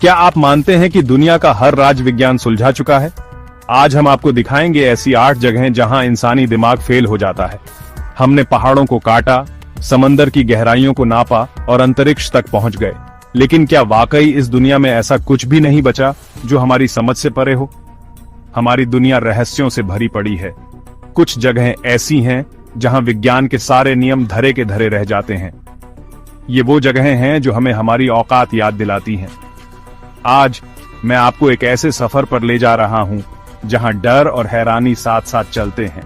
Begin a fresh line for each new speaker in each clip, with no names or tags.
क्या आप मानते हैं कि दुनिया का हर राज विज्ञान सुलझा चुका है? आज हम आपको दिखाएंगे ऐसी 8 जगहें जहां इंसानी दिमाग फेल हो जाता है। हमने पहाड़ों को काटा, समंदर की गहराइयों को नापा और अंतरिक्ष तक पहुंच गए, लेकिन क्या वाकई इस दुनिया में ऐसा कुछ भी नहीं बचा जो हमारी समझ से परे हो? हमारी दुनिया रहस्यों से भरी पड़ी है। कुछ जगहें ऐसी हैं जहां विज्ञान के सारे नियम धरे के धरे रह जाते हैं। ये वो जगहें हैं जो हमें हमारी औकात याद दिलाती हैं। आज मैं आपको एक ऐसे सफर पर ले जा रहा हूं जहां डर और हैरानी साथ साथ चलते हैं।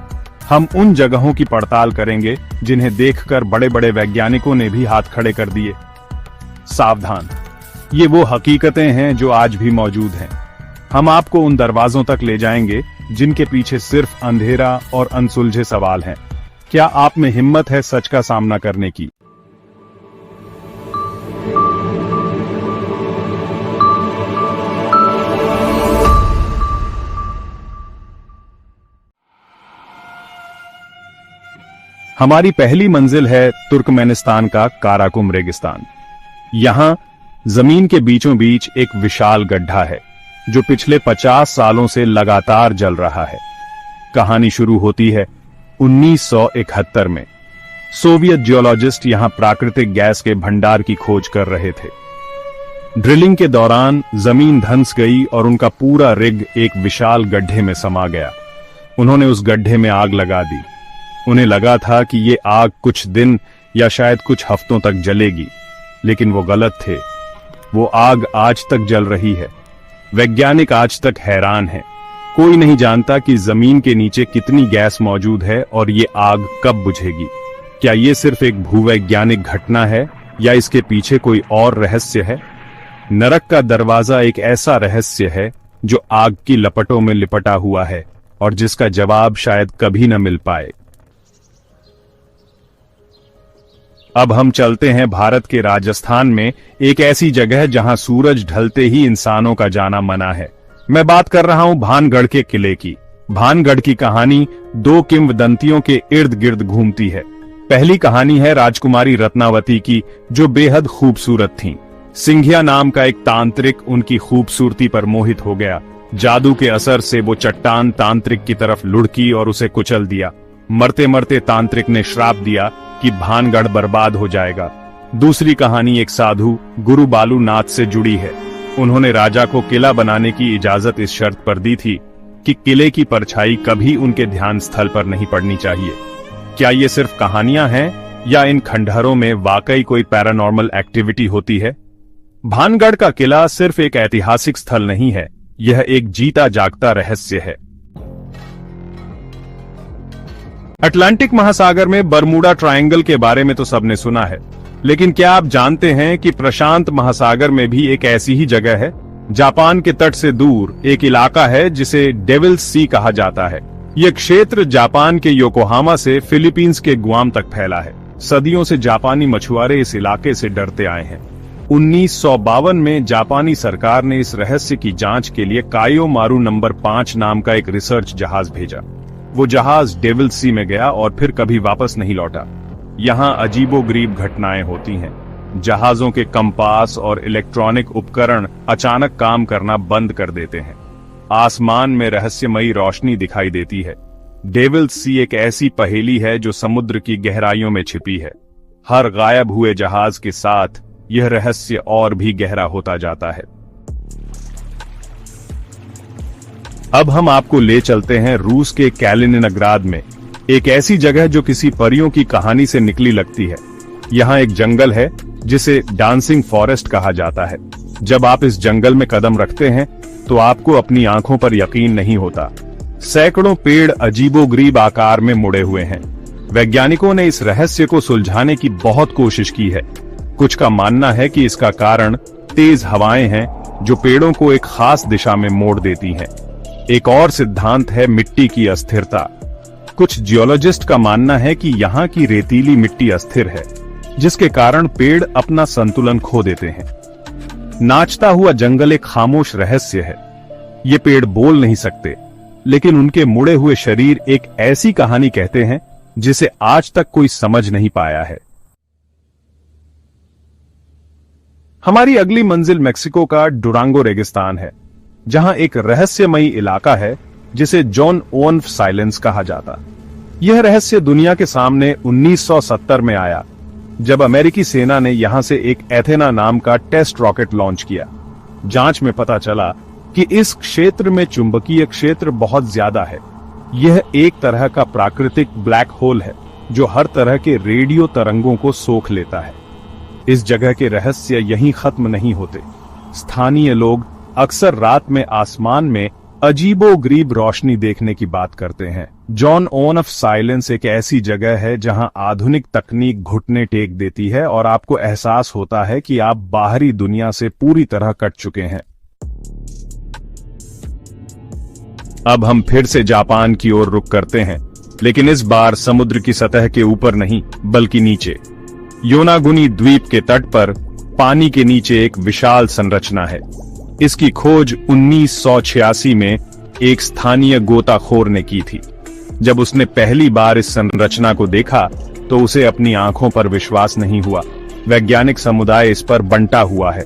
हम उन जगहों की पड़ताल करेंगे जिन्हें देखकर बड़े बड़े वैज्ञानिकों ने भी हाथ खड़े कर दिए। सावधान, ये वो हकीकतें हैं जो आज भी मौजूद हैं। हम आपको उन दरवाजों तक ले जाएंगे जिनके पीछे सिर्फ अंधेरा और अनसुलझे सवाल हैं। क्या आप में हिम्मत है सच का सामना करने की? हमारी पहली मंजिल है तुर्कमेनिस्तान का काराकुम रेगिस्तान। यहां जमीन के बीचों बीच एक विशाल गड्ढा है जो पिछले 50 सालों से लगातार जल रहा है। कहानी शुरू होती है 1971 में। सोवियत जियोलॉजिस्ट यहां प्राकृतिक गैस के भंडार की खोज कर रहे थे। ड्रिलिंग के दौरान जमीन धंस गई और उनका पूरा रिग एक विशाल गड्ढे में समा गया। उन्होंने उस गड्ढे में आग लगा दी। उन्हें लगा था कि ये आग कुछ दिन या शायद कुछ हफ्तों तक जलेगी, लेकिन वो गलत थे। वो आग आज तक जल रही है। वैज्ञानिक आज तक हैरान हैं। कोई नहीं जानता कि जमीन के नीचे कितनी गैस मौजूद है और ये आग कब बुझेगी। क्या ये सिर्फ एक भूवैज्ञानिक घटना है या इसके पीछे कोई और रहस्य है? नरक का दरवाजा एक ऐसा रहस्य है जो आग की लपटों में लिपटा हुआ है और जिसका जवाब शायद कभी न मिल पाए। अब हम चलते हैं भारत के राजस्थान में एक ऐसी जगह जहां सूरज ढलते ही इंसानों का जाना मना है। मैं बात कर रहा हूं भानगढ़ के किले की। भानगढ़ की कहानी 2 किंवदंतियों के इर्द गिर्द घूमती है। पहली कहानी है राजकुमारी रत्नावती की, जो बेहद खूबसूरत थीं। सिंघिया नाम का एक तांत्रिक उनकी खूबसूरती पर मोहित हो गया। जादू के असर से वो चट्टान तांत्रिक की तरफ लुढ़की और उसे कुचल दिया। मरते मरते तांत्रिक ने श्राप दिया कि भानगढ़ बर्बाद हो जाएगा। दूसरी कहानी एक साधु गुरु बालूनाथ से जुड़ी है। उन्होंने राजा को किला बनाने की इजाजत इस शर्त पर दी थी कि किले की परछाई कभी उनके ध्यान स्थल पर नहीं पड़नी चाहिए। क्या ये सिर्फ कहानियां हैं या इन खंडहरों में वाकई कोई पैरानॉर्मल एक्टिविटी होती है? भानगढ़ का किला सिर्फ एक ऐतिहासिक स्थल नहीं है, यह एक जीता जागता रहस्य है। अटलांटिक महासागर में बरमूडा ट्रायंगल के बारे में तो सबने सुना है, लेकिन क्या आप जानते हैं कि प्रशांत महासागर में भी एक ऐसी ही जगह है? जापान के तट से दूर एक इलाका है जिसे डेविल्स सी कहा जाता है। यह क्षेत्र जापान के योकोहामा से फिलीपींस के गुआम तक फैला है। सदियों से जापानी मछुआरे इस इलाके से डरते आए हैं। 1952 में जापानी सरकार ने इस रहस्य की जांच के लिए कायो मारू नंबर 5 नाम का एक रिसर्च जहाज भेजा। वो जहाज डेविल सी में गया और फिर कभी वापस नहीं लौटा। यहाँ अजीबोगरीब घटनाएं होती हैं। जहाजों के कंपास और इलेक्ट्रॉनिक उपकरण अचानक काम करना बंद कर देते हैं। आसमान में रहस्यमयी रोशनी दिखाई देती है। डेविल सी एक ऐसी पहेली है जो समुद्र की गहराइयों में छिपी है। हर गायब हुए जहाज के साथ यह रहस्य और भी गहरा होता जाता है। अब हम आपको ले चलते हैं रूस के कैलिनिनग्राद में, एक ऐसी जगह जो किसी परियों की कहानी से निकली लगती है। यहाँ एक जंगल है जिसे डांसिंग फॉरेस्ट कहा जाता है। जब आप इस जंगल में कदम रखते हैं तो आपको अपनी आंखों पर यकीन नहीं होता। सैकड़ों पेड़ अजीबोगरीब आकार में मुड़े हुए हैं। वैज्ञानिकों ने इस रहस्य को सुलझाने की बहुत कोशिश की है। कुछ का मानना है कि इसका कारण तेज हवाएं हैं जो पेड़ों को एक खास दिशा में मोड़ देती हैं। एक और सिद्धांत है मिट्टी की अस्थिरता। कुछ जियोलॉजिस्ट का मानना है कि यहाँ की रेतीली मिट्टी अस्थिर है, जिसके कारण पेड़ अपना संतुलन खो देते हैं। नाचता हुआ जंगल एक खामोश रहस्य है। ये पेड़ बोल नहीं सकते, लेकिन उनके मुड़े हुए शरीर एक ऐसी कहानी कहते हैं जिसे आज तक कोई समझ नहीं पाया है। हमारी अगली मंजिल मेक्सिको का डुरांगो रेगिस्तान है, जहां एक रहस्यमयी इलाका है जिसे जॉन ओवन साइलेंस कहा जाता। यह रहस्य दुनिया के सामने 1970 में आया, जब अमेरिकी सेना ने यहां से एक एथेना नाम का टेस्ट रॉकेट लॉन्च किया। जांच में पता चला कि इस क्षेत्र में चुंबकीय क्षेत्र बहुत ज्यादा है। यह एक तरह का प्राकृतिक ब्लैक होल है जो हर तरह के रेडियो तरंगों को सोख लेता है। इस जगह के रहस्य यहीं खत्म नहीं होते। स्थानीय लोग अक्सर रात में आसमान में अजीबोगरीब रोशनी देखने की बात करते हैं। जॉन ओवन ऑफ साइलेंस एक ऐसी जगह है जहां आधुनिक तकनीक घुटने टेक देती है और आपको एहसास होता है कि आप बाहरी दुनिया से पूरी तरह कट चुके हैं। अब हम फिर से जापान की ओर रुख करते हैं, लेकिन इस बार समुद्र की सतह के ऊपर नहीं बल्कि नीचे। योनागुनी द्वीप के तट पर पानी के नीचे एक विशाल संरचना है। इसकी खोज 1986 में एक स्थानीय गोताखोर ने की थी। जब उसने पहली बार इस संरचना को देखा तो उसे अपनी आंखों पर विश्वास नहीं हुआ। वैज्ञानिक समुदाय इस पर बंटा हुआ है।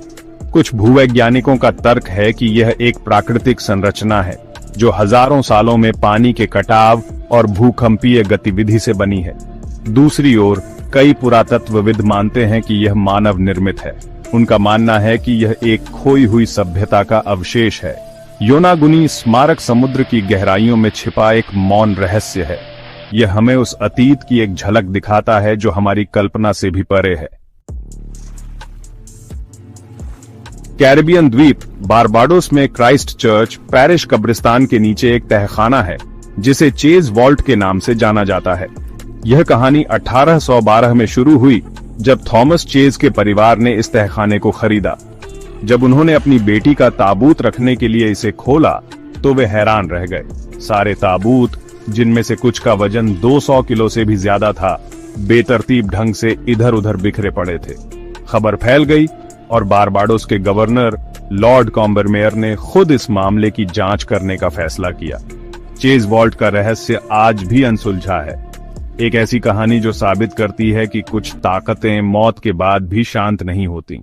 कुछ भूवैज्ञानिकों का तर्क है कि यह एक प्राकृतिक संरचना है जो हजारों सालों में पानी के कटाव और भूकंपीय गतिविधि से बनी है। दूसरी ओर कई पुरातत्वविद मानते हैं कि यह मानव निर्मित है। उनका मानना है कि यह एक खोई हुई सभ्यता का अवशेष है। योनागुनी स्मारक समुद्र की गहराइयों में छिपा एक मौन रहस्य है। यह हमें उस अतीत की एक झलक दिखाता है जो हमारी कल्पना से भी परे है। कैरिबियन द्वीप बारबाडोस में क्राइस्ट चर्च पैरिश कब्रिस्तान के नीचे एक तहखाना है जिसे चेज वॉल्ट के नाम से जाना जाता है। यह कहानी 1812 में शुरू हुई जब थॉमस चेज के परिवार ने इस तहखाने को खरीदा। जब उन्होंने अपनी बेटी का ताबूत रखने के लिए इसे खोला तो वे हैरान रह गए। सारे ताबूत, जिनमें से कुछ का वजन 200 किलो से भी ज्यादा था, बेतरतीब ढंग से इधर उधर बिखरे पड़े थे। खबर फैल गई और बारबाडोस के गवर्नर लॉर्ड कॉम्बरमेयर ने खुद इस मामले की जांच करने का फैसला किया। चेज वॉल्ट का रहस्य आज भी अनसुलझा है। एक ऐसी कहानी जो साबित करती है कि कुछ ताकतें मौत के बाद भी शांत नहीं होती।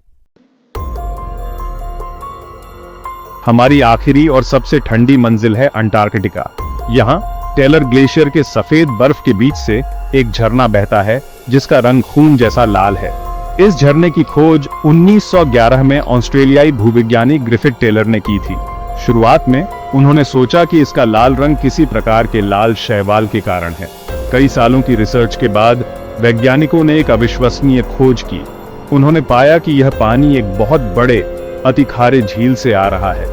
हमारी आखिरी और सबसे ठंडी मंजिल है अंटार्कटिका। यहाँ टेलर ग्लेशियर के सफेद बर्फ के बीच से एक झरना बहता है जिसका रंग खून जैसा लाल है। इस झरने की खोज 1911 में ऑस्ट्रेलियाई भूविज्ञानी ग्रिफिथ टेलर ने की थी। शुरुआत में उन्होंने सोचा कि इसका लाल रंग किसी प्रकार के लाल शैवाल के कारण है। कई सालों की रिसर्च के बाद वैज्ञानिकों ने एक अविश्वसनीय खोज की। उन्होंने पाया कि यह पानी एक बहुत बड़े अति खारे झील से आ रहा है।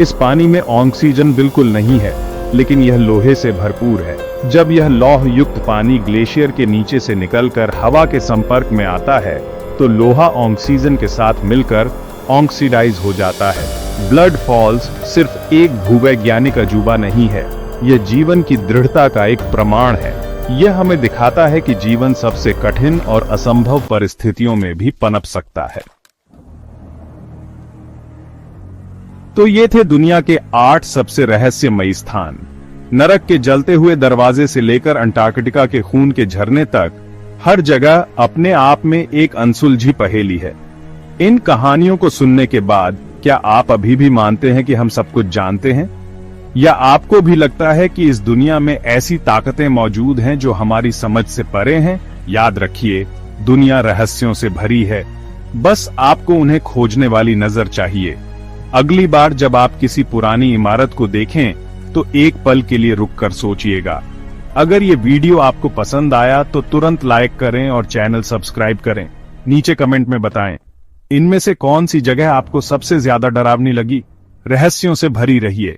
इस पानी में ऑक्सीजन बिल्कुल नहीं है, लेकिन यह लोहे से भरपूर है। जब यह लौह युक्त पानी ग्लेशियर के नीचे से निकलकर हवा के संपर्क में आता है तो लोहा ऑक्सीजन के साथ मिलकर ऑक्सीडाइज हो जाता है। ब्लड फॉल्स सिर्फ एक भूवैज्ञानिक अजूबा नहीं है, यह जीवन की दृढ़ता का एक प्रमाण है। यह हमें दिखाता है कि जीवन सबसे कठिन और असंभव परिस्थितियों में भी पनप सकता है। तो ये थे दुनिया के 8 सबसे रहस्यमयी स्थान। नरक के जलते हुए दरवाजे से लेकर अंटार्कटिका के खून के झरने तक, हर जगह अपने आप में एक अनसुलझी पहेली है। इन कहानियों को सुनने के बाद क्या आप अभी भी मानते हैं कि हम सब कुछ जानते हैं, या आपको भी लगता है कि इस दुनिया में ऐसी ताकतें मौजूद हैं जो हमारी समझ से परे हैं? याद रखिए, दुनिया रहस्यों से भरी है, बस आपको उन्हें खोजने वाली नजर चाहिए। अगली बार जब आप किसी पुरानी इमारत को देखें तो एक पल के लिए रुककर सोचिएगा। अगर ये वीडियो आपको पसंद आया तो तुरंत लाइक करें और चैनल सब्सक्राइब करें। नीचे कमेंट में बताएं, इनमें से कौन सी जगह आपको सबसे ज्यादा डरावनी लगी। रहस्यों से भरी रहिए।